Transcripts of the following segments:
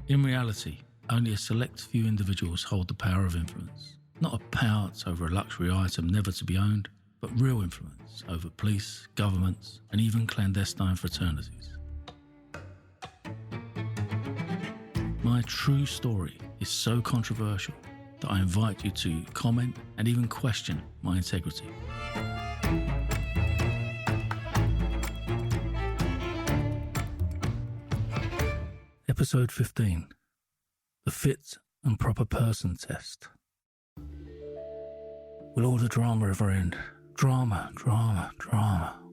In reality, only a select few individuals hold the power of influence. Not a pounce over a luxury item never to be owned, but real influence over police, governments, and even clandestine fraternities. My true story is so controversial that I invite you to comment and even question my integrity. Episode 15. The Fit and Proper Person Test. Will all the drama ever end? Drama.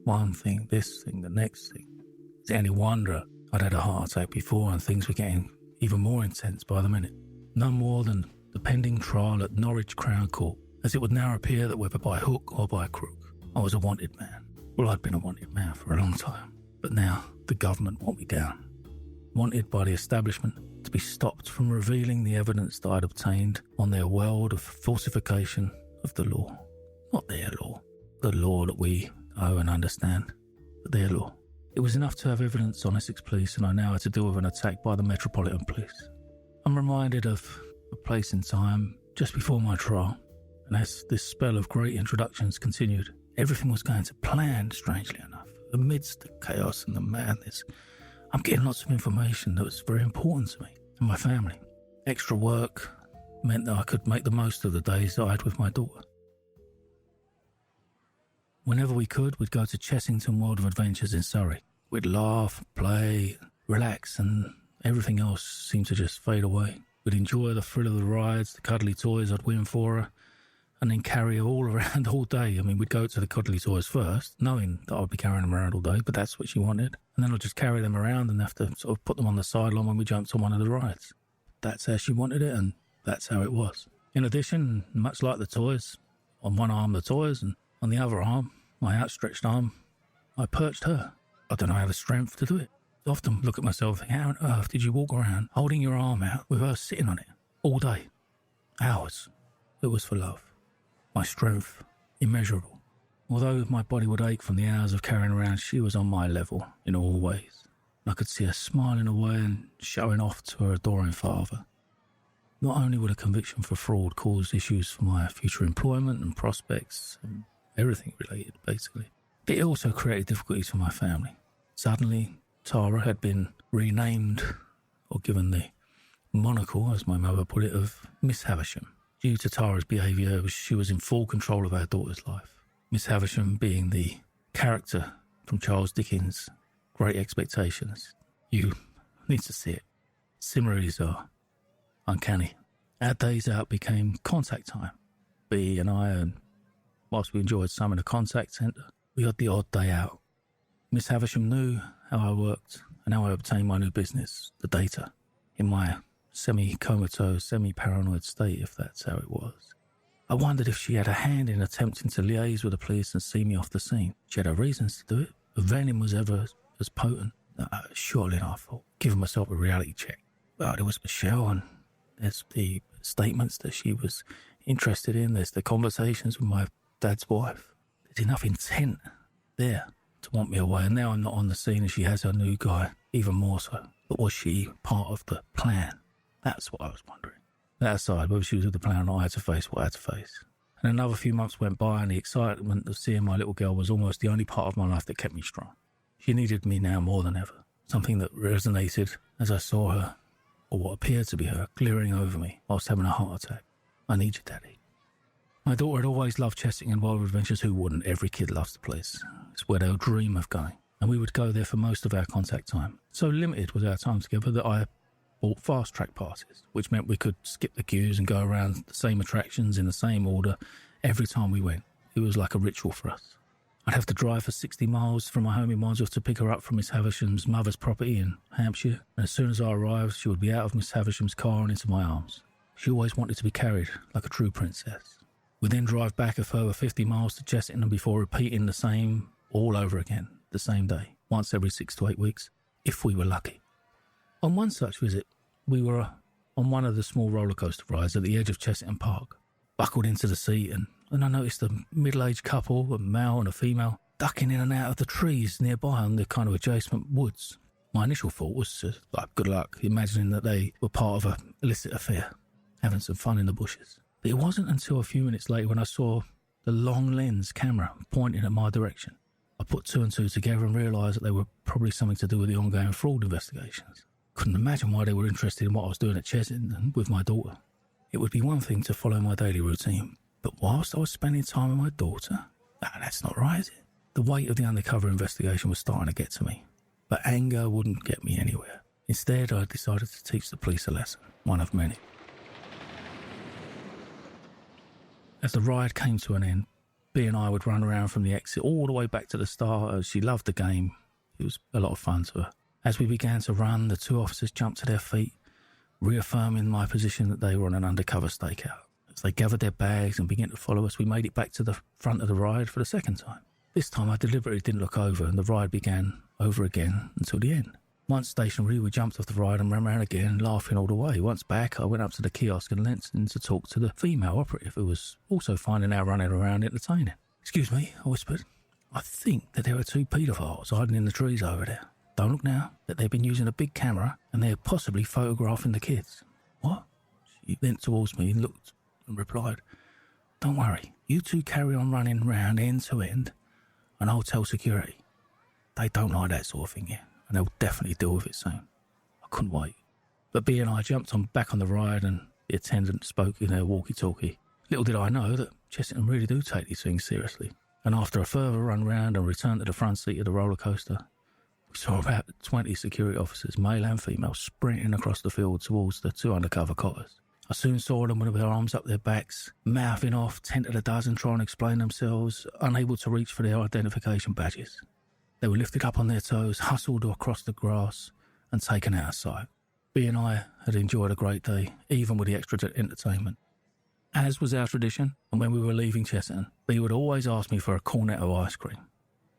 One thing, this thing, the next thing. Is it any wonder I'd had a heart attack before and things were getting even more intense by the minute? None more than the pending trial at Norwich Crown Court, as it would now appear that whether by hook or by crook, I was a wanted man. Well, I'd been a wanted man for a long time, but now the government want me down. Wanted by the establishment to be stopped from revealing the evidence that I'd obtained on their world of falsification of the law. Not their law, the law that we know and understand, but their law. It was enough to have evidence on Essex Police, and I now had to deal with an attack by the Metropolitan Police. I'm reminded of a place in time just before my trial, and as this spell of great introductions continued, everything was going to plan, strangely enough. Amidst the chaos and the madness, I'm getting lots of information that was very important to me and my family. Extra work meant that I could make the most of the days that I had with my daughter. Whenever we could, we'd go to Chessington World of Adventures in Surrey. We'd laugh, play, relax, and everything else seemed to just fade away. We'd enjoy the thrill of the rides, the cuddly toys I'd win for her, and then carry her all around all day. I mean, we'd go to the cuddly toys first, knowing that I'd be carrying them around all day, but that's what she wanted. And then I'd just carry them around and have to sort of put them on the sideline when we jumped on one of the rides. That's how she wanted it, and that's how it was. In addition, much like the toys, on one arm the toys, and on the other arm, my outstretched arm, I perched her. I don't know how the strength to do it. I often look at myself and think, how on earth did you walk around holding your arm out with her sitting on it all day? Hours. It was for love. My strength, immeasurable. Although my body would ache from the hours of carrying around, she was on my level in all ways. I could see her smiling away and showing off to her adoring father. Not only would a conviction for fraud cause issues for my future employment and prospects, and everything related, basically, but it also created difficulties for my family. Suddenly, Tara had been renamed, or given the monocle, as my mother put it, of Miss Havisham. Due to Tara's behaviour, she was in full control of our daughter's life. Miss Havisham being the character from Charles Dickens' Great Expectations. You need to see it. Similes are uncanny. Our days out became contact time. B and I, and whilst we enjoyed some in the contact centre, we had the odd day out. Miss Havisham knew how I worked and how I obtained my new business, the data, in my semi-comatose, semi-paranoid state, if that's how it was. I wondered if she had a hand in attempting to liaise with the police and see me off the scene. She had her reasons to do it. If venom was ever as potent, surely I thought, giving myself a reality check. Well, there was Michelle, and there's the statements that she was interested in. There's the conversations with my dad's wife. There's enough intent there to want me away, and now I'm not on the scene and she has her new guy, even more so. But was she part of the plan? That's what I was wondering. That aside, whether she was with the plan or not, I had to face what I had to face. And another few months went by, and the excitement of seeing my little girl was almost the only part of my life that kept me strong. She needed me now more than ever. Something that resonated as I saw her, or what appeared to be her, glaring over me whilst having a heart attack. I need you, Daddy. My daughter had always loved Chessington World of Adventures. Who wouldn't? Every kid loves the place. It's where they'll dream of going. And we would go there for most of our contact time. So limited was our time together that I bought fast-track passes, which meant we could skip the queues and go around the same attractions in the same order every time we went. It was like a ritual for us. I'd have to drive for 60 miles from my home in Wandsworth to pick her up from Miss Havisham's mother's property in Hampshire, and as soon as I arrived, she would be out of Miss Havisham's car and into my arms. She always wanted to be carried like a true princess. We'd then drive back a further 50 miles to Chessington before repeating the same all over again, the same day, once every 6 to 8 weeks, if we were lucky. On one such visit, we were on one of the small roller coaster rides at the edge of Chessington Park, buckled into the seat, and I noticed a middle-aged couple, a male and a female, ducking in and out of the trees nearby on the kind of adjacent woods. My initial thought was, good luck, imagining that they were part of an illicit affair, having some fun in the bushes. But it wasn't until a few minutes later when I saw the long lens camera pointing at my direction. I put two and two together and realised that they were probably something to do with the ongoing fraud investigations. Couldn't imagine why they were interested in what I was doing at Chessington with my daughter. It would be one thing to follow my daily routine, but whilst I was spending time with my daughter, that's not right, is it? The weight of the undercover investigation was starting to get to me, but anger wouldn't get me anywhere. Instead, I decided to teach the police a lesson, one of many. As the ride came to an end, B and I would run around from the exit all the way back to the start. She loved the game. It was a lot of fun to her. As we began to run, the two officers jumped to their feet, reaffirming my position that they were on an undercover stakeout. As they gathered their bags and began to follow us, we made it back to the front of the ride for the second time. This time I deliberately didn't look over, and the ride began over again until the end. Once stationary, we jumped off the ride and ran around again, laughing all the way. Once back, I went up to the kiosk and leant in to talk to the female operative, who was also finding our running around entertaining. "Excuse me," I whispered. "I think that there are two paedophiles hiding in the trees over there. Don't look now, that they've been using a big camera and they're possibly photographing the kids." "What?" She leant towards me and looked and replied, "Don't worry, you two carry on running round end to end and I'll tell security. They don't like that sort of thing here, and they'll definitely deal with it soon." I couldn't wait. But B and I jumped back on the ride and the attendant spoke in her walkie-talkie. Little did I know that Chessington really do take these things seriously. And after a further run round and return to the front seat of the roller coaster, we saw about 20 security officers, male and female, sprinting across the field towards the two undercover coppers. I soon saw them with their arms up their backs, mouthing off 10 to the dozen, trying to explain themselves, unable to reach for their identification badges. They were lifted up on their toes, hustled across the grass, and taken out of sight. B and I had enjoyed a great day, even with the extra entertainment. As was our tradition, and when we were leaving Chessington, B would always ask me for a cornetto ice cream.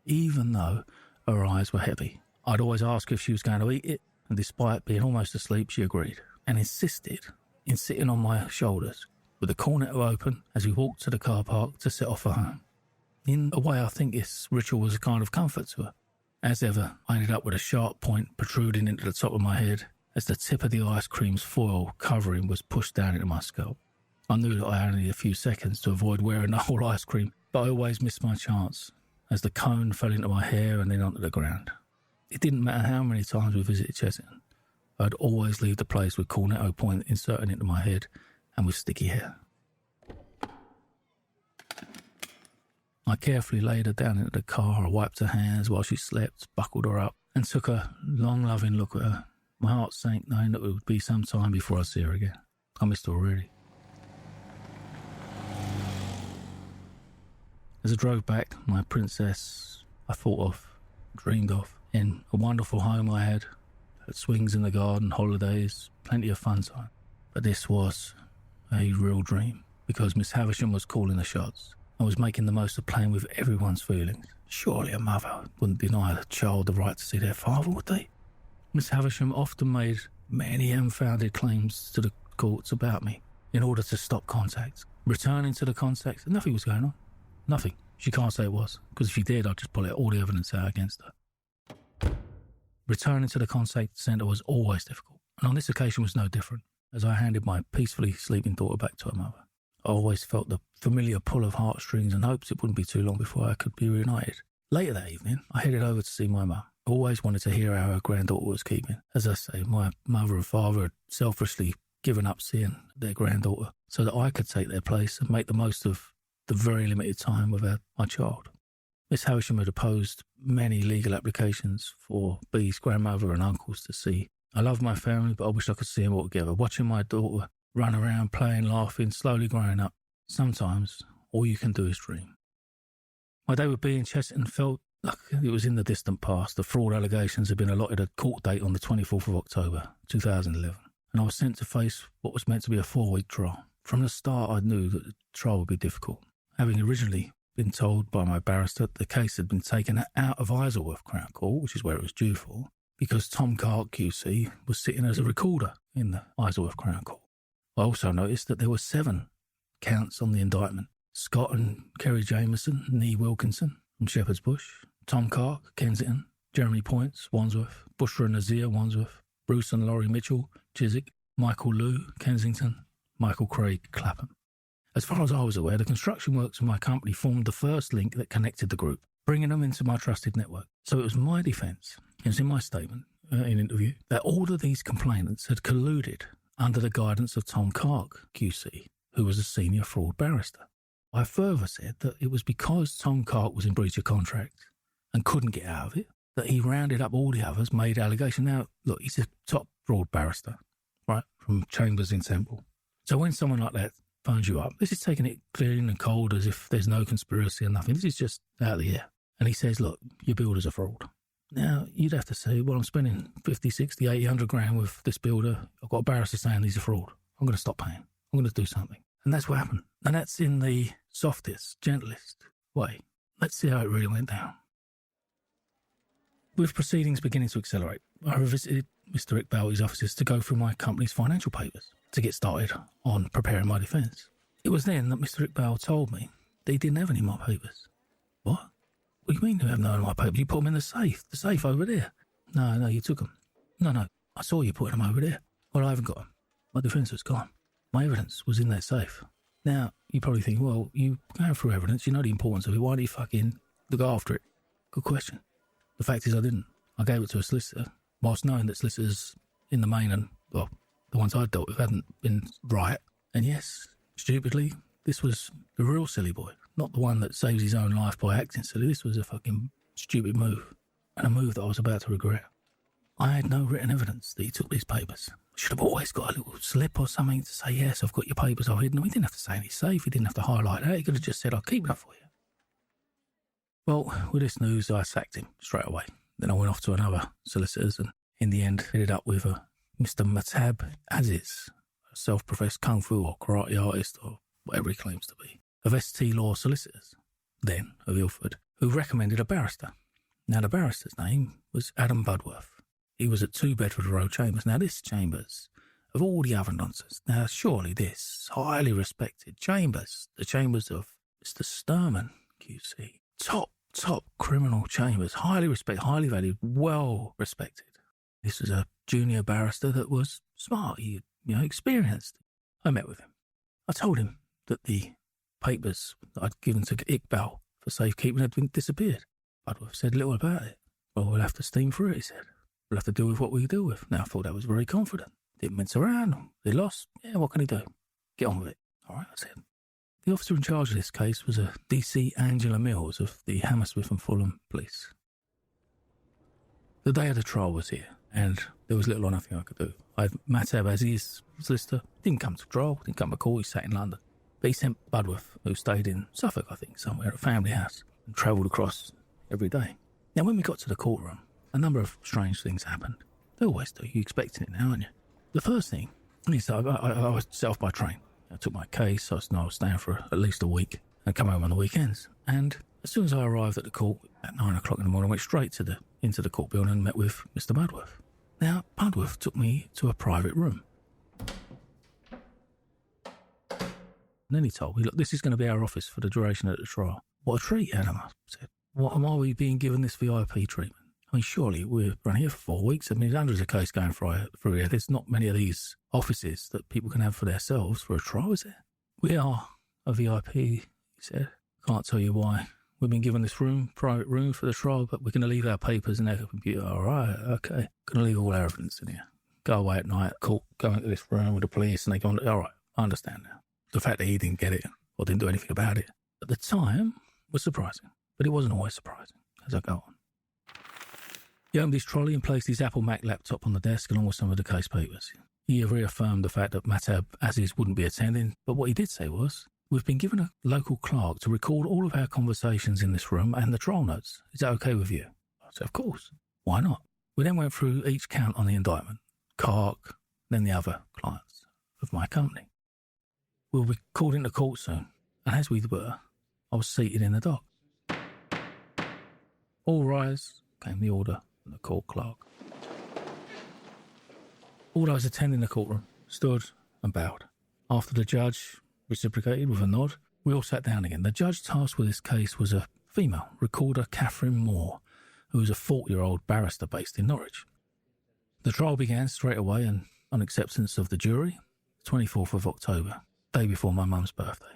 Even though her eyes were heavy, I'd always ask if she was going to eat it, and despite being almost asleep, she agreed, and insisted in sitting on my shoulders, with the cornetto open as we walked to the car park to set off for home. In a way, I think this ritual was a kind of comfort to her. As ever, I ended up with a sharp point protruding into the top of my head as the tip of the ice cream's foil covering was pushed down into my scalp. I knew that I had only a few seconds to avoid wearing the whole ice cream, but I always missed my chance as the cone fell into my hair and then onto the ground. It didn't matter how many times we visited Chessington, I'd always leave the place with cornetto point inserted into my head and with sticky hair. I carefully laid her down into the car, wiped her hands while she slept, buckled her up, and took a long, loving look at her. My heart sank knowing that it would be some time before I see her again. I missed her already. As I drove back, my princess, I thought of, dreamed of, in a wonderful home I had swings in the garden, holidays, plenty of fun time. But this was a real dream, because Miss Havisham was calling the shots. I was making the most of playing with everyone's feelings. Surely a mother wouldn't deny a child the right to see their father, would they? Miss Havisham often made many unfounded claims to the courts about me in order to stop contact. Returning to the contact, nothing was going on. Nothing. She can't say it was, because if she did, I'd just pull out all the evidence out against her. Returning to the contact centre was always difficult, and on this occasion was no different, as I handed my peacefully sleeping daughter back to her mother. I always felt the familiar pull of heartstrings and hoped it wouldn't be too long before I could be reunited. Later that evening, I headed over to see my mum. I always wanted to hear how her granddaughter was keeping. As I say, my mother and father had selfishly given up seeing their granddaughter so that I could take their place and make the most of the very limited time with my child. Miss Havisham had opposed many legal applications for B's grandmother and uncles to see. I love my family, but I wish I could see them all together. Watching my daughter run around, playing, laughing, slowly growing up. Sometimes all you can do is dream. My day with B in Chessington felt like it was in the distant past. The fraud allegations had been allotted a court date on the 24th of October, 2011, and I was sent to face what was meant to be a 4-week trial. From the start, I knew that the trial would be difficult. Having originally been told by my barrister that the case had been taken out of Isleworth Crown Court, which is where it was due for, because Tom Clark QC was sitting as a recorder in the Isleworth Crown Court. I also noticed that there were 7 counts on the indictment. Scott and Kerry Jameson, Nee Wilkinson from Shepherd's Bush, Tom Clark, Kensington, Jeremy Points, Wandsworth, Bushra and Nazir, Wandsworth, Bruce and Laurie Mitchell, Chiswick, Michael Liu, Kensington, Michael Craig, Clapham. As far as I was aware, the construction works of my company formed the first link that connected the group, bringing them into my trusted network. So it was my defence, it was in my statement, in interview, that all of these complainants had colluded under the guidance of Tom Clark, QC, who was a senior fraud barrister. I further said that it was because Tom Clark was in breach of contract and couldn't get out of it, that he rounded up all the others, made allegations. Now, look, he's a top fraud barrister, right, from Chambers in Temple. So when someone like that phones you up, this is taking it clean and cold as if there's no conspiracy or nothing. This is just out of the air. And he says, look, your builder's a fraud. Now, you'd have to say, well, I'm spending 50, 60, 80, 100 grand with this builder. I've got a barrister saying he's a fraud. I'm going to stop paying. I'm going to do something. And that's what happened. And that's in the softest, gentlest way. Let's see how it really went down. With proceedings beginning to accelerate, I revisited Mr. Iqbal at his offices to go through my company's financial papers to get started on preparing my defence. It was then that Mr. Iqbal told me that he didn't have any of my papers. What? What do you mean you have none of my papers? You put them in the safe over there. No, you took them. No, I saw you putting them over there. Well, I haven't got them. My defence was gone. My evidence was in that safe. Now, you probably think, well, you going through evidence, you know the importance of it, why do you fucking look after it? Good question. The fact is I didn't. I gave it to a solicitor, whilst knowing that solicitors in the main and, well, the ones I'd dealt with hadn't been right. And yes, stupidly, this was the real silly boy, not the one that saves his own life by acting silly. This was a fucking stupid move, and a move that I was about to regret. I had no written evidence that he took these papers. I should have always got a little slip or something to say, yes, I've got your papers, I've hidden them. He didn't have to say anything safe, he didn't have to highlight that, he could have just said, I'll keep that for you. Well, with this news, I sacked him straight away. Then I went off to another solicitor's and in the end ended up with Mr. Matab Aziz, a self-professed kung fu or karate artist or whatever he claims to be, of ST Law Solicitors, then of Ilford, who recommended a barrister. Now, the barrister's name was Adam Budworth. He was at 2 Bedford Row Chambers. Now, this Chambers, of all the other nonsense, now surely this highly respected Chambers, the Chambers of Mr. Sturman, QC, top criminal chambers, highly respected, highly valued, well respected. This was a junior barrister that was smart, experienced. I met with him. I told him that the papers that I'd given to Iqbal for safekeeping had been disappeared. Budworth said little about it. Well, we'll have to steam through it, he said. We'll have to deal with what we deal with. Now, I thought that was very confident. Didn't mince around. They lost. Yeah, what can he do? Get on with it. All right, I said. The officer in charge of this case was a DC Angela Mills of the Hammersmith and Fulham Police. The day of the trial was here, and there was little or nothing I could do. I had Matab Aziz's solicitor. Didn't come to trial, didn't come to court, he sat in London. But he sent Budworth, who stayed in Suffolk, I think, somewhere at a family house, and travelled across every day. Now, when we got to the courtroom, a number of strange things happened. They always do. You're expecting it now, aren't you? The first thing is I was set off by train. I took my case. I was staying for at least a week and come home on the weekends. And as soon as I arrived at the court at 9 o'clock in the morning, I went straight into the court building and met with Mr. Budworth. Now, Budworth took me to a private room. And then he told me, look, this is going to be our office for the duration of the trial. What a treat, Adam, I said. Why are we being given this VIP treatment? I mean, surely we're running here for 4 weeks. I mean, there's hundreds of cases going through here. There's not many of these offices that people can have for themselves for a trial, is there? We are a VIP, he said. Can't tell you why. We've been given this private room for the trial, but we're going to leave our papers in our computer. All right, okay. Going to leave all our evidence in here. Go away at night, court, go into this room with the police, and they go on. All right, I understand now. The fact that he didn't get it or didn't do anything about it at the time was surprising, but it wasn't always surprising as I go on. He opened his trolley and placed his Apple Mac laptop on the desk along with some of the case papers. He reaffirmed the fact that Matab Aziz wouldn't be attending, but what he did say was, we've been given a local clerk to record all of our conversations in this room and the trial notes. Is that okay with you? I said, of course. Why not? We then went through each count on the indictment, Clark, then the other clients of my company. We'll be called into court soon, and as we were, I was seated in the dock. All rise, came the order from the court clerk. All those attending the courtroom stood and bowed. After the judge reciprocated with a nod, we all sat down again. The judge tasked with this case was a female, Recorder Catherine Moore, who was a 40-year-old barrister based in Norwich. The trial began straight away and on acceptance of the jury, 24th of October, day before my mum's birthday.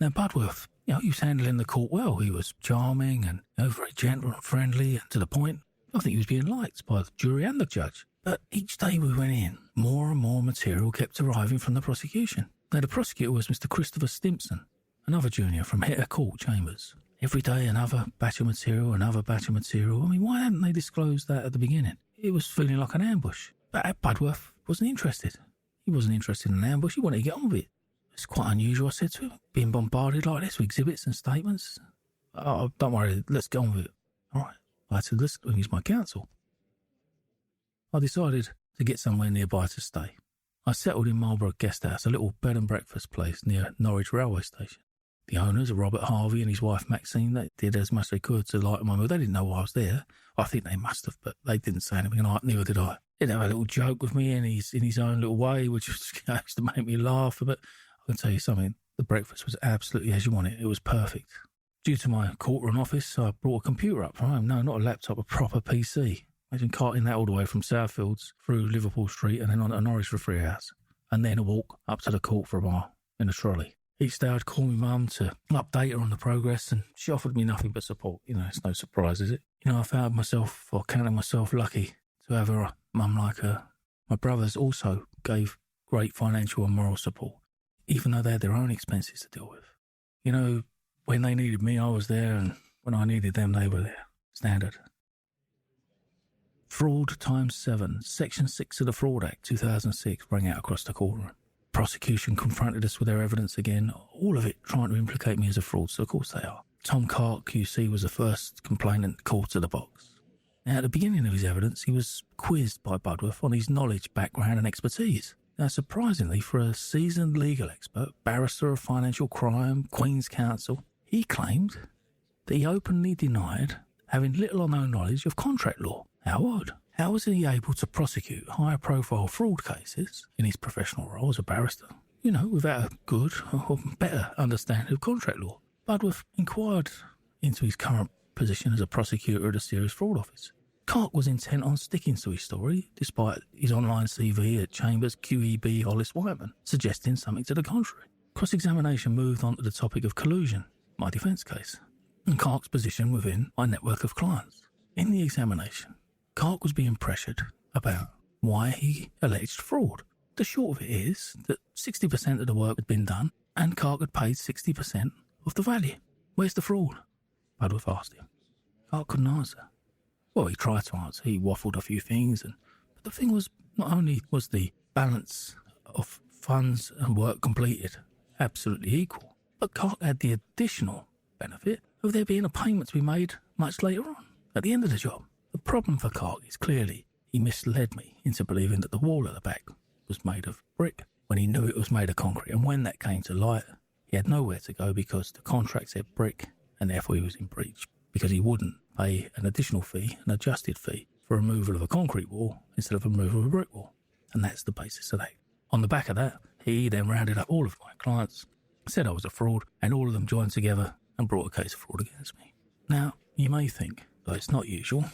Now, Budworth, he was handling the court well. He was charming and very gentle and friendly and to the point. I think he was being liked by the jury and the judge. But each day we went in, more and more material kept arriving from the prosecution. Now, the prosecutor was Mr. Christopher Stimpson, another junior from Hetter Court Chambers. Every day another batch of material, another batch of material. Why hadn't they disclosed that at the beginning? It was feeling like an ambush. But Budworth wasn't interested. He wasn't interested in an ambush. He wanted to get on with it. It's quite unusual, I said to him, being bombarded like this with exhibits and statements. Oh, don't worry, let's get on with it. All right. I said, let's use my counsel. I decided to get somewhere nearby to stay. I settled in Marlborough Guest House, a little bed and breakfast place near Norwich Railway Station. The owners, Robert Harvey and his wife Maxine, they did as much as they could to lighten my mood. They didn't know why I was there. I think they must have, but they didn't say anything, and neither did I. They'd have a little joke with me in his own little way, which used to make me laugh. But I can tell you something, the breakfast was absolutely as you want it. It was perfect. Due to my courtroom office, I brought a computer up from home. No, not a laptop, a proper PC. Imagine carting that all the way from Southfields through Liverpool Street and then on to Norwich for 3 hours. And then a walk up to the court for a mile in a trolley. Each day I'd call my mum to update her on the progress, and she offered me nothing but support. It's no surprise, is it? I found myself, or counted myself, lucky to have a mum like her. My brothers also gave great financial and moral support, even though they had their own expenses to deal with. When they needed me, I was there, and when I needed them, they were there. Standard. Fraud times 7. Section 6 of the Fraud Act 2006 rang out across the courtroom. Prosecution confronted us with their evidence again, all of it trying to implicate me as a fraudster. Of course they are. Tom Clark, QC, was the first complainant called to the box. Now, at the beginning of his evidence, he was quizzed by Budworth on his knowledge, background and expertise. Now, surprisingly, for a seasoned legal expert, barrister of financial crime, Queen's Counsel, he claimed that he openly denied having little or no knowledge of contract law. How odd. How was he able to prosecute higher-profile fraud cases in his professional role as a barrister, without a good or better understanding of contract law? Budworth inquired into his current position as a prosecutor at a serious fraud office. Clark was intent on sticking to his story, despite his online CV at Chambers QEB Hollis Whiteman suggesting something to the contrary. Cross-examination moved on to the topic of collusion, my defence case, and Clark's position within my network of clients. In the examination, Clark was being pressured about why he alleged fraud. The short of it is that 60% of the work had been done and Clark had paid 60% of the value. Where's the fraud? Budworth asked him. Clark couldn't answer. Well, he tried to answer. He waffled a few things, but the thing was, not only was the balance of funds and work completed absolutely equal, but Clark had the additional benefit of there being a payment to be made much later on, at the end of the job. The problem for Clark is clearly he misled me into believing that the wall at the back was made of brick when he knew it was made of concrete. And when that came to light, he had nowhere to go because the contract said brick, and therefore he was in breach because he wouldn't pay an additional fee, an adjusted fee, for removal of a concrete wall instead of removal of a brick wall. And that's the basis of that. On the back of that, he then rounded up all of my clients, said I was a fraud, and all of them joined together and brought a case of fraud against me. Now, you may think that it's not usual,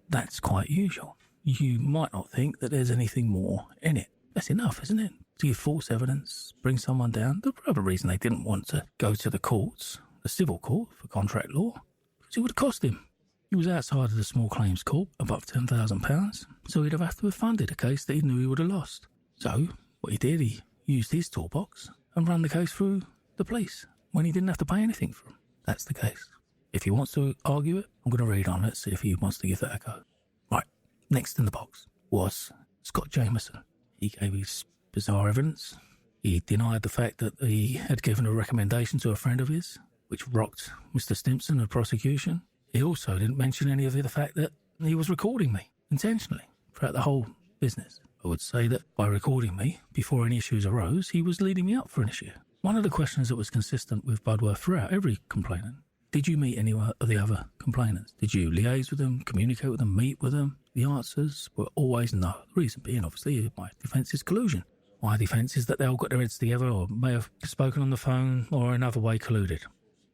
that's quite usual. You might not think that there's anything more in it. That's enough, isn't it? To give false evidence, bring someone down. The other reason they didn't want to go to the courts, the civil court for contract law, because it would have cost him. He was outside of the small claims court, above £10,000, so he'd have to have funded a case that he knew he would have lost. So, what he did, he used his toolbox and ran the case through the police when he didn't have to pay anything for him. That's the case. If he wants to argue it, I'm going to read on it, see if he wants to give that a go. Right, next in the box was Scott Jameson. He gave his bizarre evidence. He denied the fact that he had given a recommendation to a friend of his, which rocked Mr. Stimpson of prosecution. He also didn't mention any of the fact that he was recording me, intentionally, throughout the whole business. I would say that by recording me, before any issues arose, he was leading me up for an issue. One of the questions that was consistent with Budworth throughout every complainant: did you meet any of the other complainants? Did you liaise with them, communicate with them, meet with them? The answers were always no. The reason being, obviously, my defence is collusion. My defence is that they all got their heads together or may have spoken on the phone or in another way colluded.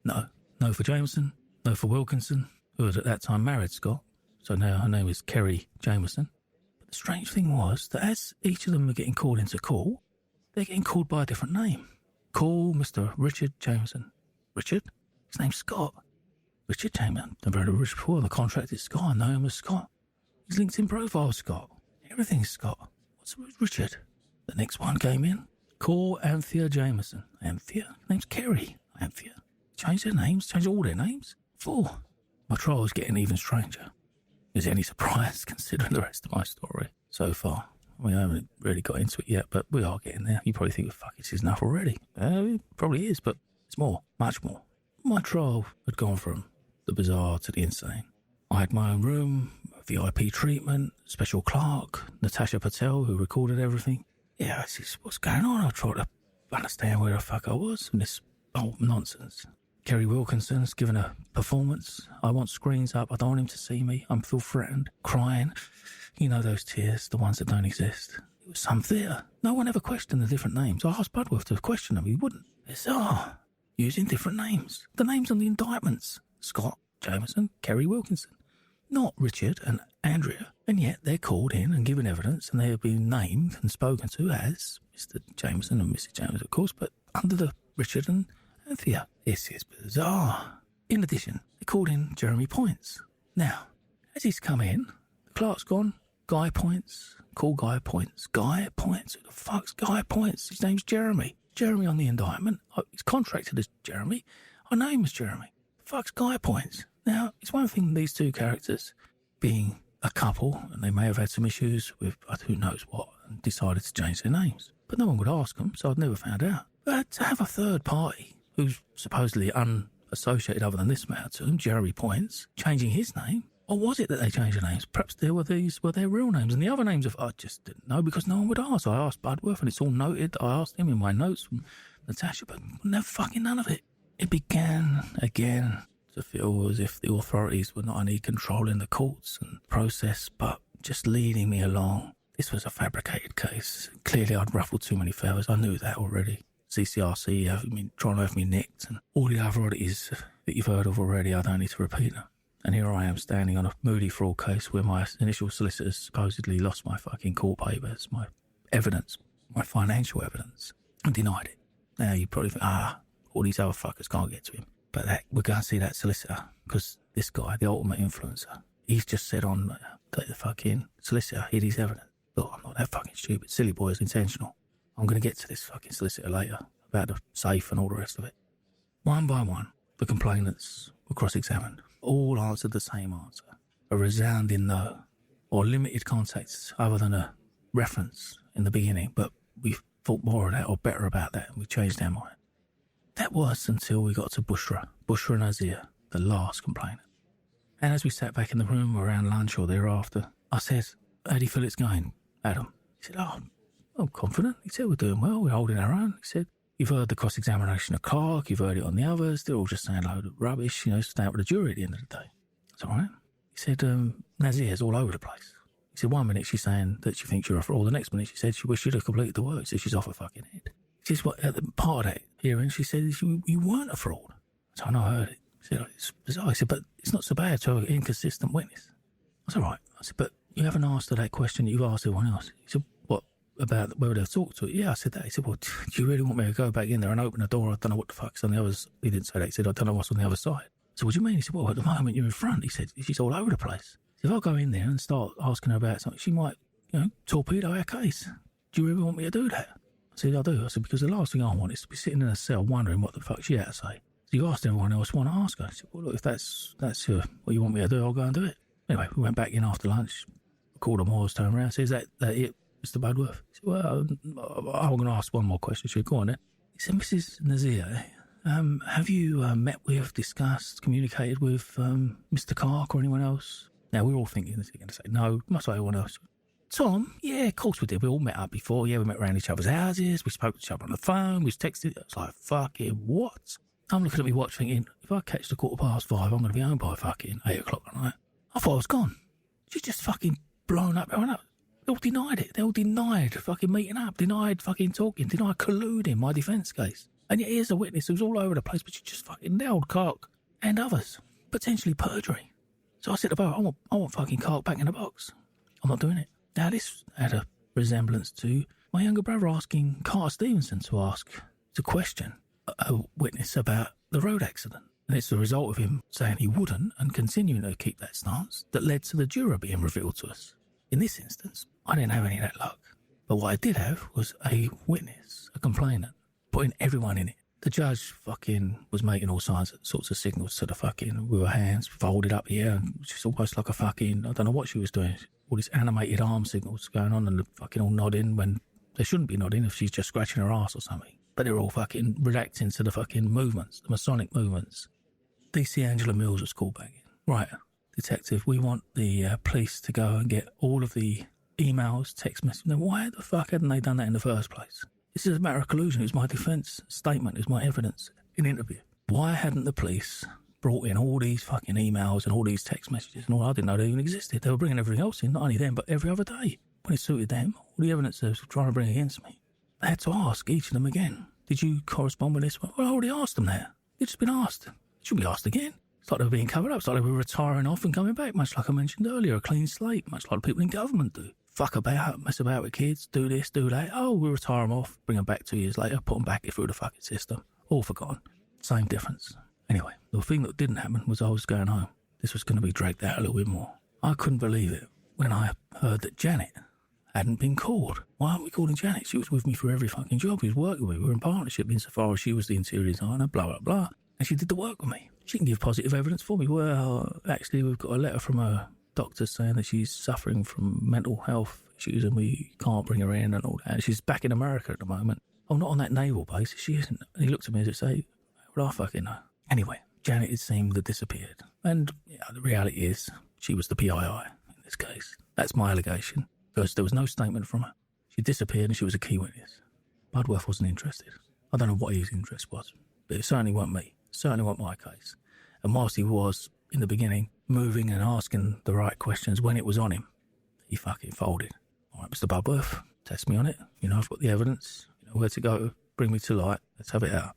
No. No for Jameson, no for Wilkinson, who had at that time married Scott, so now her name is Kerry Jameson. But the strange thing was that as each of them were getting called into court, they're getting called by a different name. Call Mr. Richard Jameson. Richard? His name's Scott. Richard Jameson. Never heard of Richard before. The contract is Scott. I know him as Scott. His LinkedIn profile is Scott. Everything's Scott. What's with Richard? The next one came in. Call Anthea Jameson. Anthea? Name's Kerry. Anthea. Change their names. Change all their names. 4. My trial is getting even stranger. Is it any surprise considering the rest of my story so far? We haven't really got into it yet, but we are getting there. You probably think, fuck, it's enough already. It probably is, but it's more, much more. My trial had gone from the bizarre to the insane. I had my own room, VIP treatment, special clerk, Natasha Patel, who recorded everything. Yeah, this is what's going on. I tried to understand where the fuck I was in this old nonsense. Kerry Wilkinson's given a performance. I want screens up. I don't want him to see me. I feel threatened, crying. You know those tears, the ones that don't exist. It was some theatre. No one ever questioned the different names. I asked Budworth to question them. He wouldn't. Bizarre. Using different names. The names on the indictments. Scott Jameson, Kerry Wilkinson. Not Richard and Andrea. And yet they're called in and given evidence, and they have been named and spoken to as Mr. Jameson and Mrs. Jameson, of course, but under the Richard and Anthea. This is bizarre. In addition, they called in Jeremy Points. Now, as he's come in, the clerk's gone. Guy Points. Call Guy Points. Guy Points? Who the fuck's Guy Points? His name's Jeremy. Jeremy on the indictment. He's contracted as Jeremy. I know him as Jeremy. Fuck's Guy Points. Now, it's one thing these two characters being a couple, and they may have had some issues with who knows what, and decided to change their names. But no one would ask them, so I'd never found out. But to have a third party, who's supposedly unassociated other than this matter to him, Jeremy Points, changing his name, or was it that they changed their names? Perhaps these were their real names, and the other names I just didn't know because no one would ask. I asked Budworth, and it's all noted. I asked him in my notes from Natasha, but never fucking none of it. It began again to feel as if the authorities were not only controlling the courts and process, but just leading me along. This was a fabricated case. Clearly, I'd ruffled too many feathers. I knew that already. CCRC trying to have me nicked, and all the other oddities that you've heard of already. I don't need to repeat them. And here I am standing on a moody fraud case where my initial solicitors supposedly lost my fucking court papers, my evidence, my financial evidence, and denied it. Now you probably think, all these other fuckers can't get to him. But we're going to see that solicitor, because this guy, the ultimate influencer, he's just said on that the fucking solicitor hid his evidence. Look, I'm not that fucking stupid. Silly boy is intentional. I'm going to get to this fucking solicitor later about the safe and all the rest of it. One by one, the complainants were cross-examined. All answered the same answer, a resounding no, or limited contacts other than a reference in the beginning, but we thought more of that or better about that, and we changed our mind. That was until we got to Bushra and Azir, the last complainant. And as we sat back in the room around lunch or thereafter, I said, how do you feel it's going, Adam? He said, I'm confident. He said, we're doing well, we're holding our own. He said, you've heard the cross-examination of Clark, you've heard it on the others, they're all just saying a load of rubbish, stand with the jury at the end of the day. It's all right. He said, Nazir's all over the place. He said, 1 minute she's saying that she thinks you're a fraud, the next minute she said she wished she'd have completed the work, so she's off her fucking head. He says, at the part of that hearing, she said you weren't a fraud. So I know I heard it. He said, it's bizarre. He said, but it's not so bad to have an inconsistent witness. I said, all right. I said, but you haven't asked her that question that you've asked everyone else. He said, what, about whether they've talked to it? Yeah, I said that. He said, well, do you really want me to go back in there and open the door? I don't know what the fuck's on the other side. He didn't say that. He said, I don't know what's on the other side. So what do you mean? He said, well, at the moment you're in front. He said, she's all over the place. If I go in there and start asking her about something, she might, torpedo our case. Do you really want me to do that? I said, I do. I said, because the last thing I want is to be sitting in a cell wondering what the fuck she had to say. So you asked everyone else, want to ask her. I said, well, look, if that's what you want me to do, I'll go and do it. Anyway, we went back in after lunch. Called them all, turned around. Says, that it, Mr. Budworth? He said, well, I'm going to ask one more question. She said, go on then. He said, Mrs. Nazir, have you met with, discussed, communicated with Mr. Clark or anyone else? Now, we're all thinking, is he going to say no? Must be anyone else. Tom? Yeah, of course we did. We all met up before. Yeah, we met around each other's houses. We spoke to each other on the phone. We texted. I was like, fucking what? I'm looking at my watch thinking, if I catch the 5:15, I'm going to be home by fucking 8 o'clock at night. I thought I was gone. She's just fucking blown up. They all denied it. They all denied fucking meeting up, denied fucking talking, denied colluding my defence case. And yet here's a witness who's all over the place, but she just fucking nailed Clark and others. Potentially perjury. So I said to Bo, I want fucking Clark back in the box. I'm not doing it. Now this had a resemblance to my younger brother asking Carter Stevenson to question a witness about the road accident. And it's the result of him saying he wouldn't and continuing to keep that stance that led to the juror being revealed to us. In this instance, I didn't have any of that luck. But what I did have was a witness, a complainant, putting everyone in it. The judge fucking was making all sorts of signals to the fucking, with her hands folded up here, and she's almost like a fucking, I don't know what she was doing. All these animated arm signals going on and fucking all nodding when they shouldn't be nodding if she's just scratching her ass or something. But they're all fucking reacting to the fucking movements, the Masonic movements. DC Angela Mills was called back in. Right, detective, we want the police to go and get all of the emails, text messages. Now, why the fuck hadn't they done that in the first place? This is a matter of collusion. It was my defence statement. It was my evidence in interview. Why hadn't the police brought in all these fucking emails and all these text messages and all? I didn't know they even existed. They were bringing everything else in, not only them, but every other day. When it suited them, all the evidence they were trying to bring against me. They had to ask each of them again. Did you correspond with this one? Well, I already asked them that. It's just been asked. It shouldn't be asked again. It's like they were being covered up. It's like they were retiring off and coming back, much like I mentioned earlier, a clean slate, much like people in government do. Fuck about, mess about with kids, do this, do that. Oh, we'll retire them off, bring them back 2 years later, put them back through the fucking system. All forgotten. Same difference. Anyway, the thing that didn't happen was I was going home. This was going to be dragged out a little bit more. I couldn't believe it when I heard that Janet hadn't been called. Why aren't we calling Janet? She was with me for every fucking job. She was working with me. We were in partnership insofar as she was the interior designer, blah, blah, blah. And she did the work with me. She can give positive evidence for me. Well, actually, we've got a letter from her doctor saying that she's suffering from mental health issues and we can't bring her in and all that. She's back in America at the moment. Oh, not on that naval base. She isn't. And he looked at me as if to say, well, I fucking know. Anyway, Janet, it seemed, had disappeared. And the reality is she was the PII in this case. That's my allegation. Because there was no statement from her. She disappeared and she was a key witness. Budworth wasn't interested. I don't know what his interest was, but it certainly weren't me. Certainly weren't my case. And whilst he was, in the beginning, moving and asking the right questions when it was on him, he fucking folded. All right, Mr. Budworth, test me on it. You know, I've got the evidence. You know where to go. Bring me to light. Let's have it out.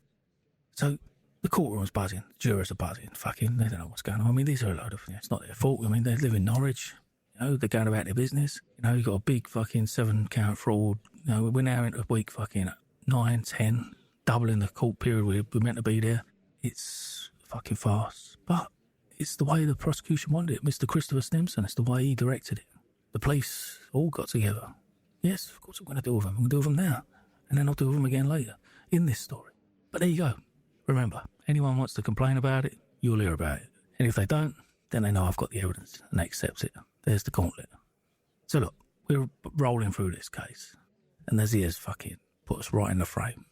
So the courtroom's buzzing. The jurors are buzzing. Fucking, they don't know what's going on. I mean, these are a load of, it's not their fault. I mean, they live in Norwich. You know, they're going about their business. You know, you've got a big fucking 7-count fraud. You know, we're now into week fucking 9, 10, doubling the court period we're meant to be there. It's fucking farce. But it's the way the prosecution wanted it. Mr. Christopher Stimson, it's the way he directed it. The police all got together. Yes, of course I'm going to deal with them. I'm going to deal with them now. And then I'll deal with them again later in this story. But there you go. Remember, anyone wants to complain about it, you'll hear about it. And if they don't, then they know I've got the evidence and they accept it. There's the gauntlet. So look, we're rolling through this case. And as he has fucking put us right in the frame.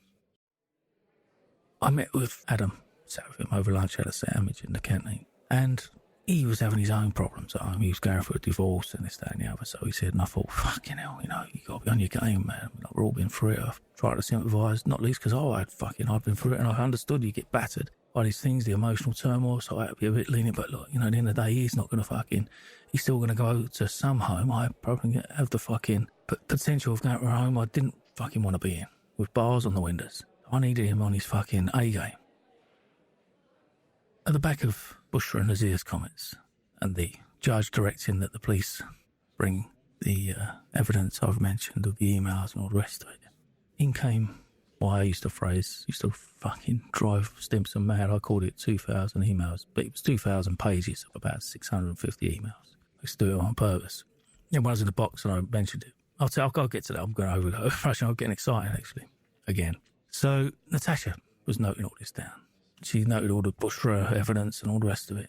I met with Adam, sat with him over lunch, had a sandwich in the canteen. And he was having his own problems at home. He was going through a divorce and this, that and the other. So he said, and I thought, fucking hell, you know, you got to be on your game, man. Like, we're all been through it. I've tried to sympathise, not least because I've been through it and I understood you get battered by these things, the emotional turmoil, so I had to be a bit lenient. But look, you know, at the end of the day, he's not going to he's still going to go to some home. I probably have the fucking potential of going to a home I didn't fucking want to be in, with bars on the windows. I needed him on his fucking A game. At the back of Bushra and Nazir's comments, and the judge directing that the police bring the evidence I've mentioned of the emails and all the rest of it, in came what I used to fucking drive Stimson mad. I called it 2,000 emails, but it was 2,000 pages of about 650 emails. I used to do it on purpose. When I was in the box and I mentioned it, I'll get to that. I'm going over it. I'm getting excited, actually, again. So Natasha was noting all this down. She noted all the Bushra evidence and all the rest of it.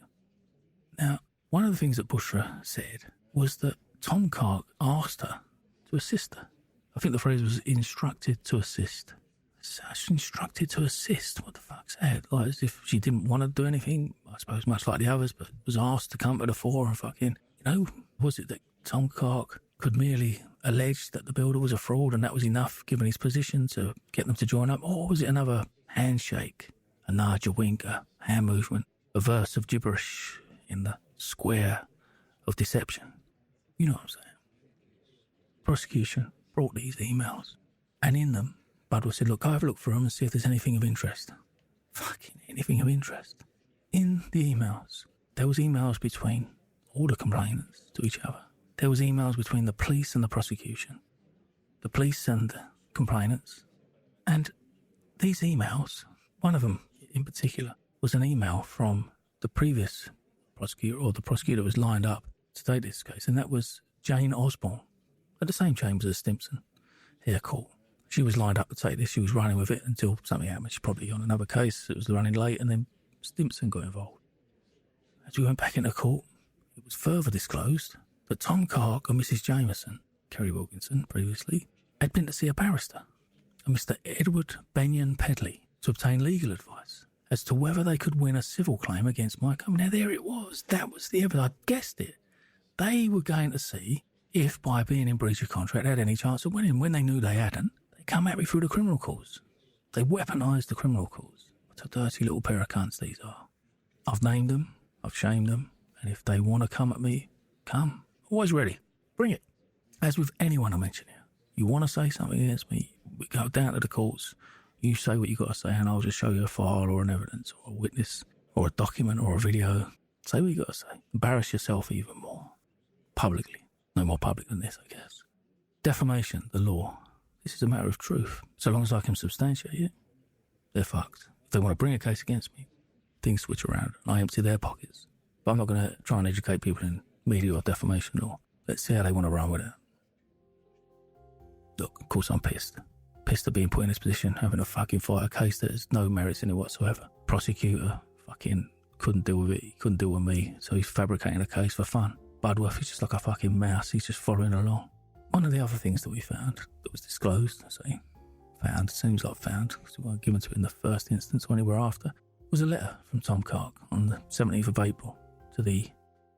Now, one of the things that Bushra said was that Tom Clark asked her to assist her. I think the phrase was instructed to assist. Instructed to assist? What the fuck's that? Like, as if she didn't want to do anything, I suppose, much like the others, but was asked to come to the fore and fucking, you know, was it that Tom Clark could merely allege that the builder was a fraud and that was enough, given his position, to get them to join up? Or was it another handshake, a nudge, a wink, a hand movement, a verse of gibberish in the square of deception? You know what I'm saying? Prosecution brought these emails, and in them, Budworth said, look, go have a look through them and see if there's anything of interest. Fucking anything of interest. In the emails, there was emails between all the complainants to each other. There was emails between the police and the prosecution, the police and the complainants. And these emails, one of them in particular, was an email from the previous prosecutor, or the prosecutor was lined up to take this case, and that was Jane Osborne, at the same chambers as Stimpson, here court. She was lined up to take this. She was running with it until something happened. She's probably on another case. It was running late, and then Stimpson got involved. As we went back into court, it was further disclosed that Tom Clark and Mrs. Jameson, Kerry Wilkinson previously, had been to see a barrister, a Mr. Edward Benyon Pedley, to obtain legal advice as to whether they could win a civil claim against my company. Now, there it was. That was the evidence. I guessed it. They were going to see if, by being in breach of contract, they had any chance of winning. When they knew they hadn't, they come at me through the criminal cause. They weaponised the criminal cause. What a dirty little pair of cunts these are. I've named them. I've shamed them. And if they want to come at me, come. Always ready. Bring it. As with anyone I mention here, you want to say something against me, we go down to the courts. You say what you got to say, and I'll just show you a file or an evidence or a witness or a document or a video. Say what you got to say. Embarrass yourself even more. Publicly. No more public than this, I guess. Defamation, the law. This is a matter of truth. So long as I can substantiate it, they're fucked. If they want to bring a case against me, things switch around and I empty their pockets. But I'm not going to try and educate people in media or defamation law. Let's see how they want to run with it. Look, of course I'm pissed. Pissed at being put in this position, having to fucking fight a case that has no merits in it whatsoever. Prosecutor fucking couldn't deal with it. He couldn't deal with me, so he's fabricating a case for fun. Budworth is just like a fucking mouse. He's just following along. One of the other things that we found that was disclosed, seems like found, because we weren't given to it in the first instance or anywhere after, was a letter from Tom Clark on the 17th of April to the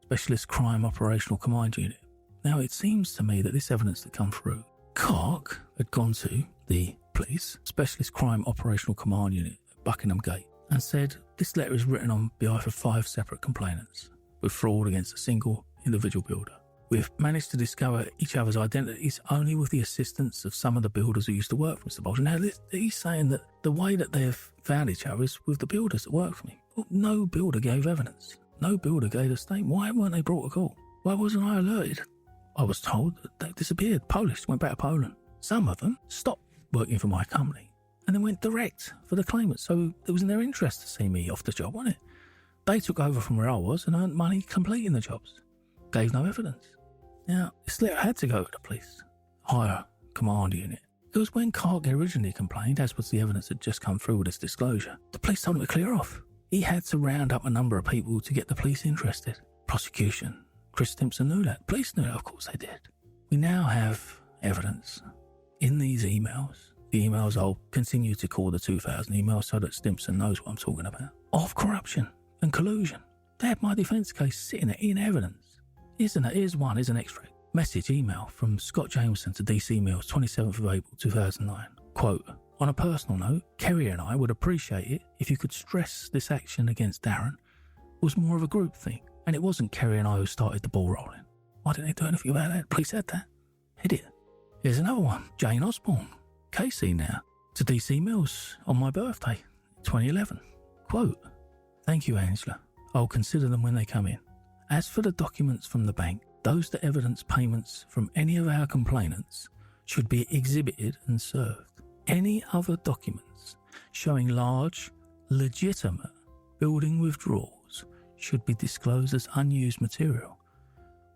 Specialist Crime Operational Command Unit. Now, it seems to me that this evidence that come through, Clark had gone to the police, Specialist Crime Operational Command Unit at Buckingham Gate, and said, this letter is written on behalf of 5 separate complainants with fraud against a single individual builder. We've managed to discover each other's identities only with the assistance of some of the builders who used to work for Mr. Bolton. Now, he's saying that the way that they've found each other is with the builders that work for me. Well, no builder gave evidence. No builder gave a statement. Why weren't they brought to court? Why wasn't I alerted? I was told that they disappeared. Polish, went back to Poland. Some of them stopped working for my company and then went direct for the claimant. So it was in their interest to see me off the job, wasn't it? They took over from where I was and earned money completing the jobs. Gave no evidence. Now, this letter had to go to the police, higher command unit, because when Clark originally complained, as was the evidence that just come through with this disclosure, the police told him to clear off. He had to round up a number of people to get the police interested. Prosecution. Chris Stimpson knew that. Police knew that, of course they did. We now have evidence in these emails. The emails I'll continue to call the 2000 emails so that Stimpson knows what I'm talking about. Of corruption and collusion. They had my defence case sitting there in evidence. Here's an extract. Message email from Scott Jameson to DC Mills, 27th of April 2009. Quote, on a personal note, Kerry and I would appreciate it if you could stress this action against Darren was more of a group thing, and it wasn't Kerry and I who started the ball rolling. Why didn't they do anything about that? Police had that. Idiot. Here's another one. Jane Osborne, KC now, to DC Mills on my birthday, 2011. Quote, thank you, Angela. I'll consider them when they come in. As for the documents from the bank, those that evidence payments from any of our complainants should be exhibited and served. Any other documents showing large, legitimate building withdrawals should be disclosed as unused material,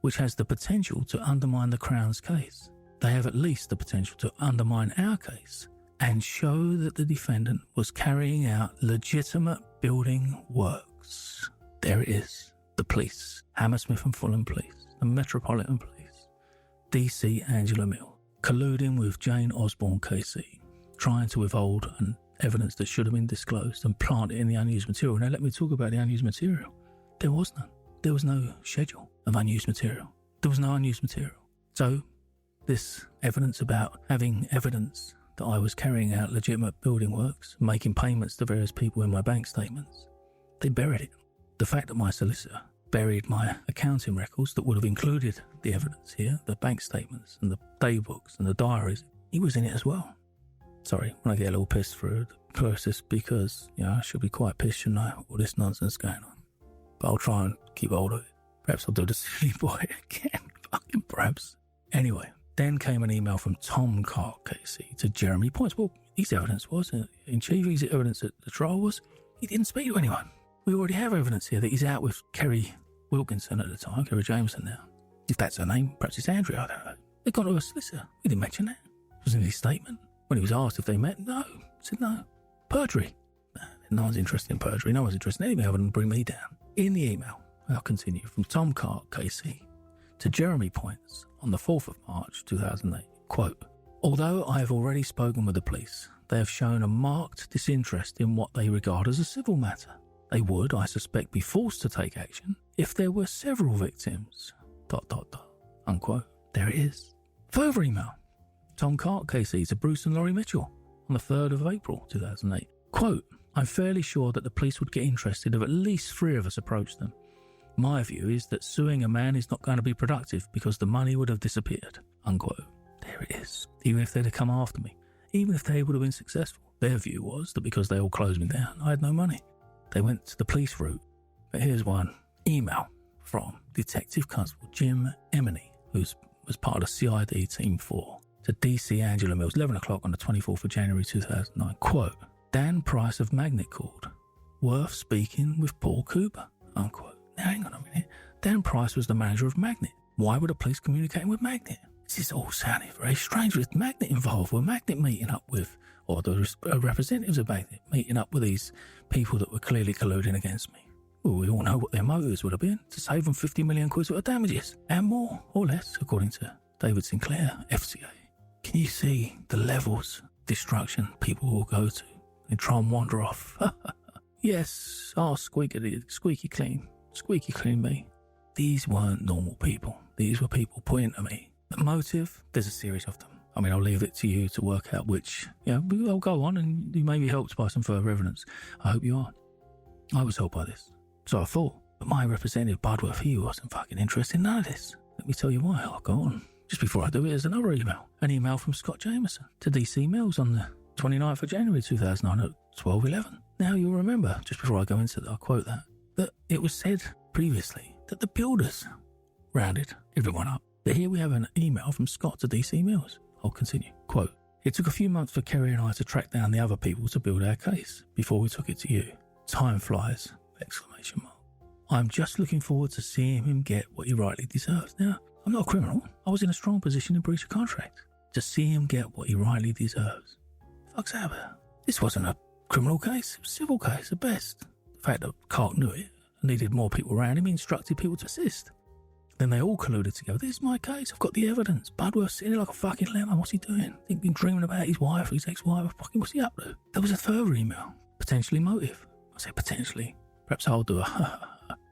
which has the potential to undermine the Crown's case. They have at least the potential to undermine our case and show that the defendant was carrying out legitimate building works. There it is. The police, Hammersmith and Fulham Police, the Metropolitan Police, DC Angela Mill, colluding with Jane Osborne KC, trying to withhold an evidence that should have been disclosed and plant it in the unused material. Now let me talk about the unused material. There was none. There was no schedule of unused material. There was no unused material. So this evidence about having evidence that I was carrying out legitimate building works, making payments to various people in my bank statements, they buried it. The fact that my solicitor buried my accounting records that would have included the evidence here, the bank statements and the day books and the diaries, he was in it as well. Sorry, when I get a little pissed through the process because, I should be quite pissed, shouldn't I, all this nonsense going on. But I'll try and keep hold of it. Perhaps I'll do the silly boy again. Fucking perhaps. Anyway, then came an email from Tom Clark, KC, to Jeremy Points. Well, his evidence was, in chief, his evidence at the trial was, he didn't speak to anyone. We already have evidence here that he's out with Kerry Wilkinson at the time, Kerry Jameson now. If that's her name, perhaps it's Andrea, I don't know. They've gone to a solicitor. We didn't mention that. It was in his statement. When he was asked if they met, no. He said no. Perjury. No one's interested in perjury. No one's interested in anything other than bring me down. In the email, I'll continue, from Tom Clark, KC, to Jeremy Points on the 4th of March 2008, quote, although I have already spoken with the police, they have shown a marked disinterest in what they regard as a civil matter. They would, I suspect, be forced to take action if there were several victims, ... unquote. There it is. Further email. Tom Clark, KC, to Bruce and Laurie Mitchell on the 3rd of April 2008, quote, I'm fairly sure that the police would get interested if at least 3 of us approached them. My view is that suing a man is not going to be productive because the money would have disappeared, unquote. There it is. Even if they'd have come after me, even if they would have been successful, their view was that because they all closed me down, I had no money. They went to the police route. But here's one email from Detective Constable Jim Emeny, who was part of CID Team 4, to DC Angela Mills, 11 o'clock on the 24th of January 2009, quote, Dan Price of Magnet called. Worth speaking with Paul Cooper, unquote. Now, hang on a minute. Dan Price was the manager of Magnet. Why were the police communicating with Magnet? This is all sounding very strange. With Magnet involved, were Magnet meeting up with, or the representatives of Magnet meeting up with these people that were clearly colluding against me? Well, we all know what their motives would have been, to save them 50 million quid worth of damages, and more or less, according to David Sinclair, FCA. Can you see the levels of destruction people will go to and try and wander off? Yes, squeaky clean me. These weren't normal people. These were people pointing to me. The motive, there's a series of them. I mean, I'll leave it to you to work out which. I'll go on and you may be helped by some further evidence. I hope you are. I was helped by this. So I thought. But my representative, Budworth, he wasn't fucking interested in none of this. Let me tell you why. I'll go on. Just before I do it, there's another email. An email from Scott Jameson to DC Mills on the 29th of January 2009 at 12:11. Now you'll remember, just before I go into that, I'll quote that it was said previously that the builders rounded everyone up. But here we have an email from Scott to DC Mills. I'll continue. Quote, it took a few months for Kerry and I to track down the other people to build our case before we took it to you. Time flies! ! I'm just looking forward to seeing him get what he rightly deserves. Now, I'm not a criminal. I was in a strong position in breach of contract. To see him get what he rightly deserves. Fuck's that about? This wasn't a criminal case. It was a civil case at best. The fact that Clark knew it and needed more people around him, he instructed people to assist. Then they all colluded together. This is my case. I've got the evidence. Budworth's sitting there like a fucking lemon. What's he doing? He's been dreaming about his wife or his ex-wife. Fucking what's he up to? There was a further email. Potentially motive. I say potentially. Perhaps I'll do a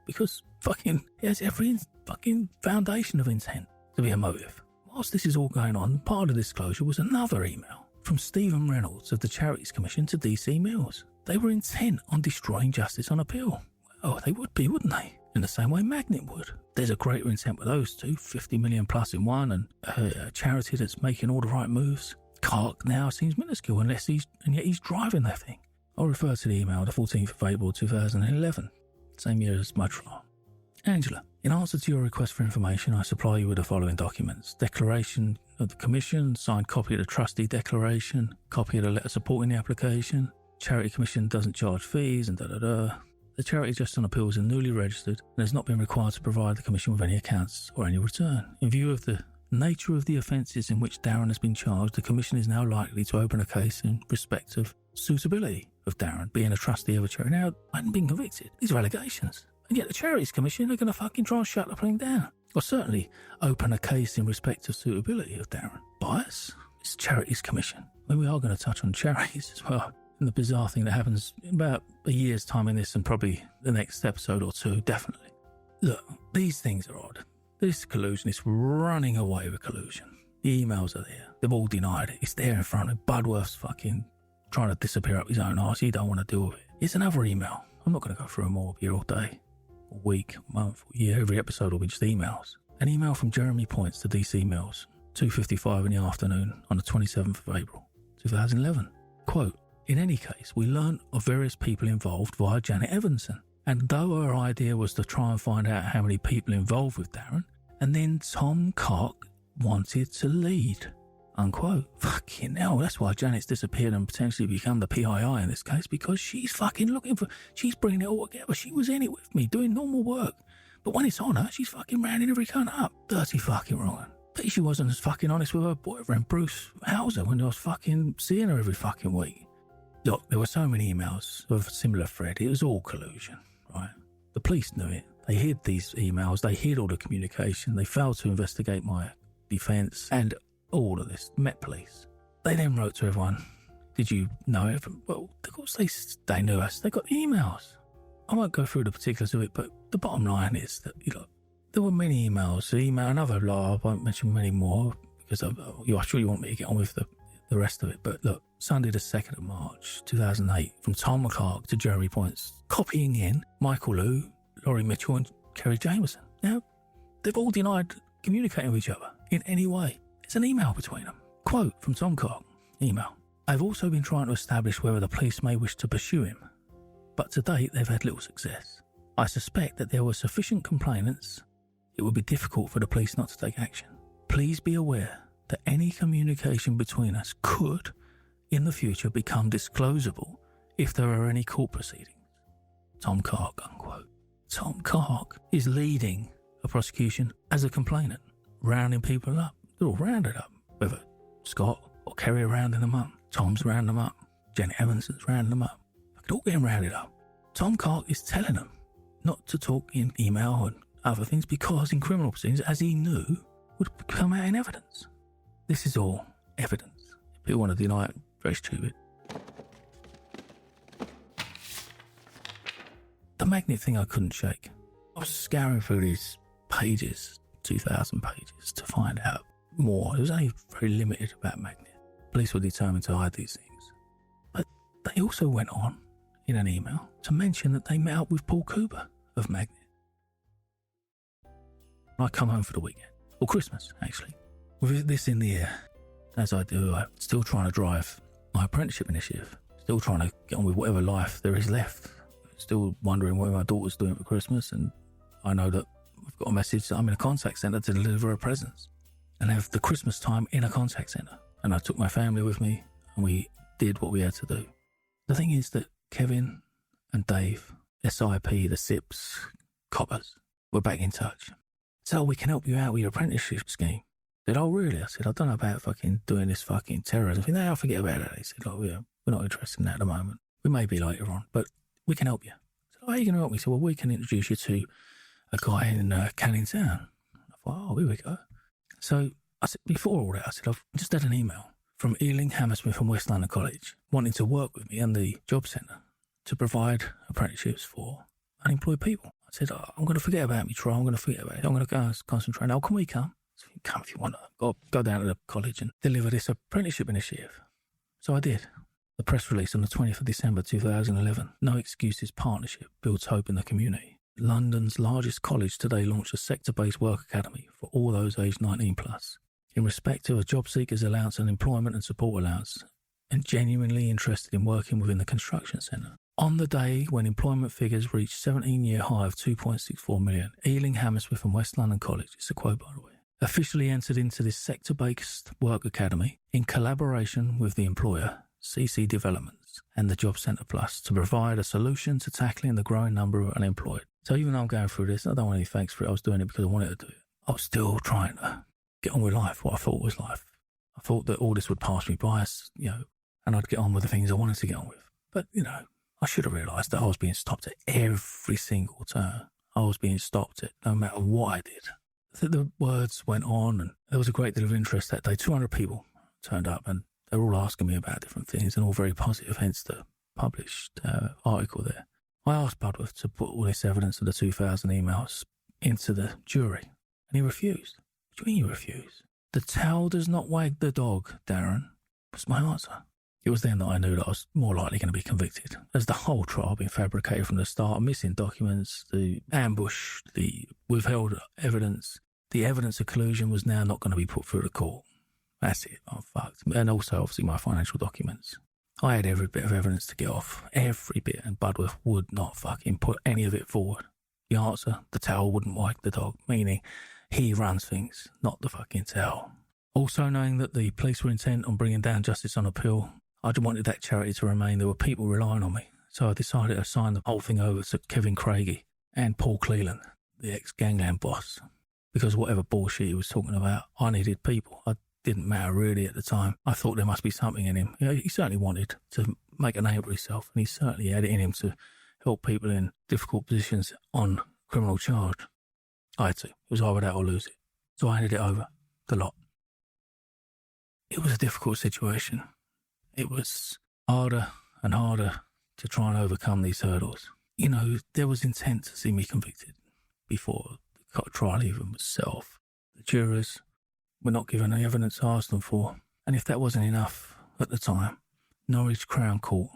because fucking it has every fucking foundation of intent to be a motive. Whilst this is all going on, part of the disclosure was another email from Stephen Reynolds of the Charities Commission to DC Mills. They were intent on destroying justice on appeal. Well, they would be, wouldn't they? In the same way Magnet would. There's a greater intent with those two, 50 million plus in one, and a charity that's making all the right moves. Clark now seems minuscule and yet he's driving that thing. I'll refer to the email the 14th of April 2011, same year as my trial. Angela, in answer to your request for information, I supply you with the following documents. Declaration of the Commission, signed copy of the trustee declaration, copy of the letter supporting the application. Charity Commission doesn't charge fees and da-da-da. The charity just on appeal is newly registered and has not been required to provide the Commission with any accounts or any return. In view of the nature of the offences in which Darren has been charged, the Commission is now likely to open a case in respect of suitability of Darren being a trustee of a charity. Now, I hadn't been convicted. These are allegations. And yet the Charities Commission are going to fucking try and shut the thing down. Or certainly open a case in respect of suitability of Darren. Bias? It's Charities Commission. When we are going to touch on charities as well. And the bizarre thing that happens in about a year's time in this and probably the next episode or two, definitely. Look, these things are odd. This collusion is running away with collusion. The emails are there. They've all denied it. It's there in front of Budworth's fucking trying to disappear up his own arse. He don't want to deal with it. It's another email. I'm not going to go through them all. I'll be here all day, a week, a month, a year. Every episode will be just emails. An email from Jeremy Points to DC Mills, 2:55 in the afternoon on the 27th of April, 2011. Quote, in any case, we learnt of various people involved via Janet Evanson. And though her idea was to try and find out how many people involved with Darren, and then Tom Cock wanted to lead, unquote. Fucking hell, that's why Janet's disappeared and potentially become the PII in this case, because she's fucking she's bringing it all together. She was in it with me, doing normal work. But when it's on her, she's fucking rounding every cunt up. Dirty fucking wrong. But she wasn't as fucking honest with her boyfriend, Bruce Hauser, when I was fucking seeing her every fucking week. Look, there were so many emails of a similar thread. It was all collusion, right? The police knew it. They hid these emails. They hid all the communication. They failed to investigate my defence and all of this. Met police. They then wrote to everyone, did you know it? Well, of course they knew us. They got the emails. I won't go through the particulars of it, but the bottom line is that, there were many emails. Another lot, I won't mention many more because I'm sure you want me to get on with the rest of it. But look, Sunday the 2nd of March, 2008, from Tom McClark to Jeremy Points, copying in Michael Liu, Laurie Mitchell and Kerry Jameson. Now, they've all denied communicating with each other in any way. There's an email between them. Quote from Tom Cock, email. I've also been trying to establish whether the police may wish to pursue him, but to date they've had little success. I suspect that there were sufficient complainants. It would be difficult for the police not to take action. Please be aware that any communication between us could, in the future, become disclosable if there are any court proceedings. Tom Cock, unquote. Tom Cock is leading a prosecution as a complainant, rounding people up. They're all rounded up, whether Scott or Kerry are rounding them up. Tom's rounding them up. Janet Evanson's rounding them up. They're all getting rounded up. Tom Cock is telling them not to talk in email and other things because in criminal proceedings, as he knew, would come out in evidence. This is all evidence. If people want to deny it, very stupid. The magnet thing I couldn't shake. I was scouring through these pages, 2,000 pages, to find out more. It was only very limited about magnet. Police were determined to hide these things. But they also went on, in an email, to mention that they met up with Paul Cooper of Magnet. I come home for the weekend, or Christmas, actually. With this in the air, as I do, I'm still trying to drive my apprenticeship initiative. Still trying to get on with whatever life there is left. Still wondering what my daughter's doing for Christmas, and I know that I've got a message that I'm in a contact centre to deliver her presents and have the Christmas time in a contact centre. And I took my family with me, and we did what we had to do. The thing is that Kevin and Dave, SIP, the SIPs, coppers, were back in touch. So we can help you out with your apprenticeship scheme. I said, oh really? I said, I don't know about fucking doing this fucking terrorism thing. No, I'll forget about it. They said, oh, we're not interested in that at the moment. We may be later on, but we can help you. I said, oh, how are you going to help me? He said, well, we can introduce you to a guy in Canning Town. I thought, oh, here we go. So I said, before all that, I said, I've just had an email from Ealing, Hammersmith and West London College wanting to work with me and the job centre to provide apprenticeships for unemployed people. I said, oh, I'm going to forget about me trial. I'm going to forget about it. I'm going to go and concentrate. Now, can we come? So you can come if you want to. Go down to the college and deliver this apprenticeship initiative. So I did. The press release on the 20th of December 2011. No Excuses Partnership builds hope in the community. London's largest college today launched a sector-based work academy for all those aged 19 plus. In respect to a job seeker's allowance and employment and support allowance, and genuinely interested in working within the construction centre. On the day when employment figures reached 17-year high of 2.64 million, Ealing, Hammersmith and West London College, it's a quote by the way, officially entered into this sector-based work academy in collaboration with the employer, CC Developments, and the Job Centre Plus to provide a solution to tackling the growing number of unemployed. So even though I'm going through this, I don't want any thanks for it. I was doing it because I wanted to do it. I was still trying to get on with life, what I thought was life. I thought that all this would pass me by, and I'd get on with the things I wanted to get on with. But, I should have realised that I was being stopped at every single turn. I was being stopped at no matter what I did. I think the words went on and there was a great deal of interest that day. 200 people turned up and they were all asking me about different things and all very positive, hence the published article there. I asked Budworth to put all this evidence of the 2,000 emails into the jury and he refused. What do you mean you refuse? The tail does not wag the dog, Darren, was my answer. It was then that I knew that I was more likely going to be convicted, as the whole trial had been fabricated from the start, missing documents, the ambush, the withheld evidence. The evidence of collusion was now not going to be put through the court. That's it, I'm fucked. And also, obviously, my financial documents. I had every bit of evidence to get off, every bit, and Budworth would not fucking put any of it forward. The answer, the towel wouldn't wag the dog, meaning he runs things, not the fucking towel. Also knowing that the police were intent on bringing down justice on appeal, I just wanted that charity to remain. There were people relying on me, so I decided to sign the whole thing over to Kevin Craigie and Paul Cleland, the ex-gangland boss, because whatever bullshit he was talking about, I needed people. I didn't matter really at the time. I thought there must be something in him. You know, he certainly wanted to make a name for himself, and he certainly had it in him to help people in difficult positions on criminal charge. I had to. It was either that or lose it. So I handed it over, the lot. It was a difficult situation. It was harder and harder to try and overcome these hurdles. You know, there was intent to see me convicted before the trial even was set off. The jurors were not given the evidence I asked them for, and if that wasn't enough at the time, Norwich Crown Court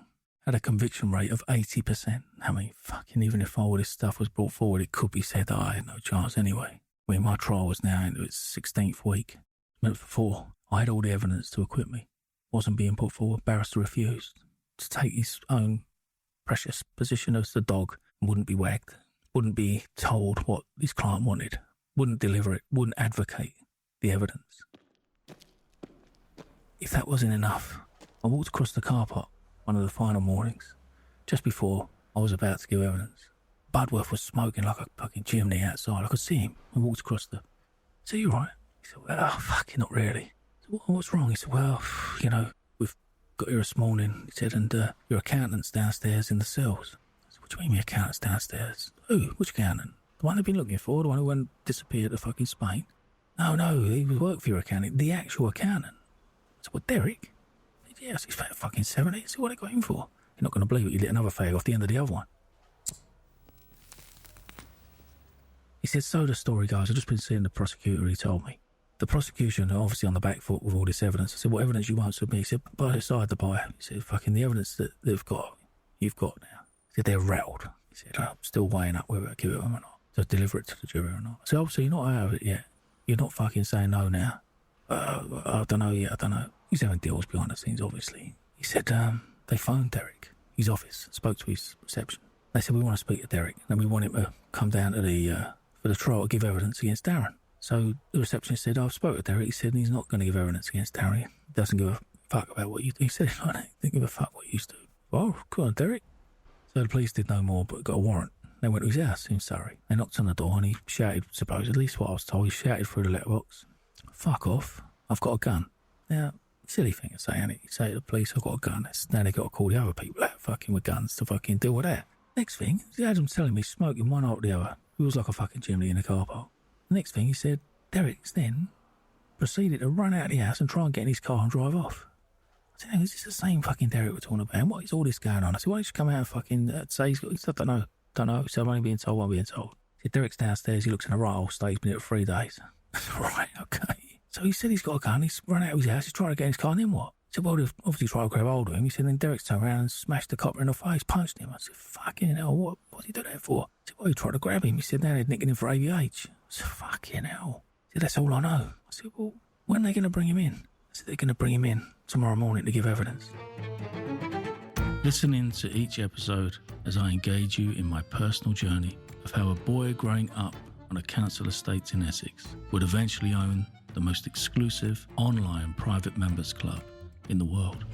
had a conviction rate of 80%. I mean, fucking even if all this stuff was brought forward, it could be said that I had no chance anyway. I mean, my trial was now into its 16th week. But before, I had all the evidence to acquit me. Wasn't being put forward. Barrister refused to take his own precious position as the dog and wouldn't be wagged, wouldn't be told what his client wanted, wouldn't deliver it, wouldn't advocate the evidence. If that wasn't enough, I walked across the car park one of the final mornings, just before I was about to give evidence. Budworth was smoking like a fucking chimney outside. I could see him. I walked across the... "So you right?" He said, "Well, fucking not really." I said, "What's wrong?" He said, "Well, you know, we've got here this morning," he said, "and your accountant's downstairs in the cells." I said, "What do you mean my accountant's downstairs?" "Who? Which accountant? The one they've been looking for? The one who went disappeared to fucking Spain?" No, he was working for your accountant. The actual accountant." I said, "What, Derek?" He said, "Yes, he's about fucking 70. I said, "What they got him for?" "You're not going to believe it. You lit another fag off the end of the other one." He said, "So the story goes, I've just been seeing the prosecutor," he told me. The prosecution are obviously on the back foot with all this evidence. I said, "What evidence you want to me?" He said, "By the side to buy." He said, "Fucking the evidence that they've got, you've got now." He said, "They're rattled." He said, "I'm still weighing up whether I give it them or not, to deliver it to the jury or not." I said, "Oh, so you're not out of it yet? You're not fucking saying no now?" I don't know yet, I don't know." He's having deals behind the scenes, obviously. He said, they phoned Derek, his office, spoke to his reception. They said, "We want to speak to Derek, and we want him to come down to for the trial to give evidence against Darren." So the receptionist said, "I've spoken to Derek." He said, "He's not going to give evidence against Darren. He doesn't give a fuck about what you do." He said, "I don't give a fuck what you do." "Oh, come on, Derek." So the police did no more, but got a warrant. They went to his house in Surrey. They knocked on the door, and he shouted, supposedly, at least what I was told, he shouted through the letterbox, "Fuck off, I've got a gun." Now, silly thing to say, ain't it? You say to the police, "I've got a gun." Now they've got to call the other people out fucking with guns to fucking deal with that. Next thing, he had them telling me, smoking one after the other. It was like a fucking chimney in the car park. The next thing he said, Derek's then proceeded to run out of the house and try and get in his car and drive off. I said, "Is this the same fucking Derek we're talking about? And what is all this going on?" I said, "Why don't you come out and fucking say he's got..." He said, "Don't know. So I'm only being told what I'm being told." He said, "Derek's downstairs. He looks in a right old state. He's been here for 3 days." I said, "Right, okay." So he said he's got a gun. He's run out of his house. He's trying to get in his car, and then what? He said, "Well, they've obviously tried to grab hold of him." He said, then Derek's turned around and smashed the copper in the face, punched him. I said, "Fucking hell, what's he do that for?" He said, "Well, he tried to grab him." He said, "Now they're nicking him for AVH." I said, "Fucking hell." He said, "That's all I know." I said, "Well, when are they going to bring him in?" I said, "They're going to bring him in tomorrow morning to give evidence." Listen in to each episode as I engage you in my personal journey of how a boy growing up on a council estate in Essex would eventually own the most exclusive online private members club in the world.